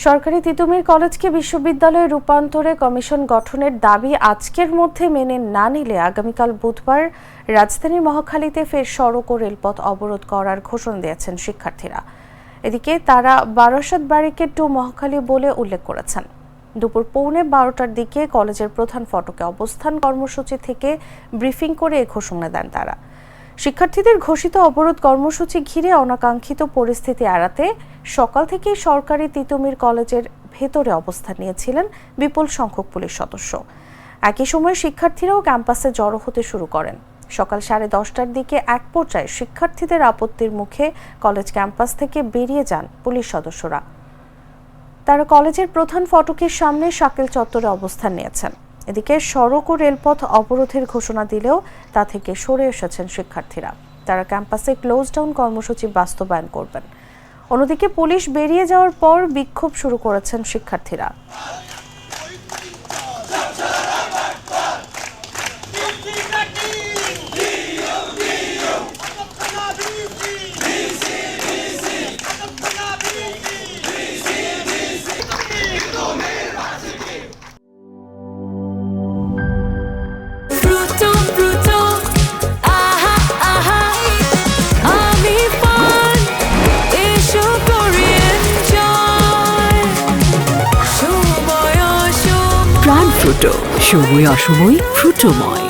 সরকারি তিতুমির কলেজকে বিশ্ববিদ্যালয়ে রূপান্তরে কমিশন গঠনের দাবি আজকের মধ্যে মেনে না নিলে আগামীকাল বুধবার রাজধানীর মহাখালীতে ফের সড়ক ও রেলপথ অবরোধ করার ঘোষণা দিয়েছেন শিক্ষার্থীরা। এদিকে তারা বারাসাত ব্যারিকেড টু মহাখালী বলে উল্লেখ করেছেন। দুপুর 12:15টার দিকে কলেজের প্রধান ফটকে অবস্থান কর্মসূচি থেকে ব্রিফিং করে এ ঘোষণা দেন তারা। শিক্ষার্থীদের ঘোষিত অবরোধ কর্মসূচি ঘিরে অনাকাঙ্ক্ষিত পরিস্থিতি এড়াতে সকাল থেকেই সরকারি তিতুমির কলেজের ভেতরে অবস্থান নিয়েছিলেন বিপুল সংখ্যক পুলিশ সদস্য। একই সময় শিক্ষার্থীরাও ক্যাম্পাসে জড়ো হতে শুরু করেন। সকাল 10:30টার দিকে এক পর্যায়ে শিক্ষার্থীদের আপত্তির মুখে কলেজ ক্যাম্পাস থেকে বেরিয়ে যান পুলিশ সদস্যরা। তারা কলেজের প্রধান ফটকের সামনে শাকিল চত্বরে অবস্থান নিয়েছেন। এদিকে সড়ক ও রেলপথ অবরোধের ঘোষণা দিলেও তা থেকে সরে এসেছেন শিক্ষার্থীরা। তারা ক্যাম্পাসে ক্লোজ ডাউন কর্মসূচি বাস্তবায়ন করবেন। অন্যদিকে পুলিশ বেরিয়ে যাওয়ার পর বিক্ষোভ শুরু করেছেন শিক্ষার্থীরা। প্রাণ ফ্রুটো, সময় অসময় ফ্রুটোময়।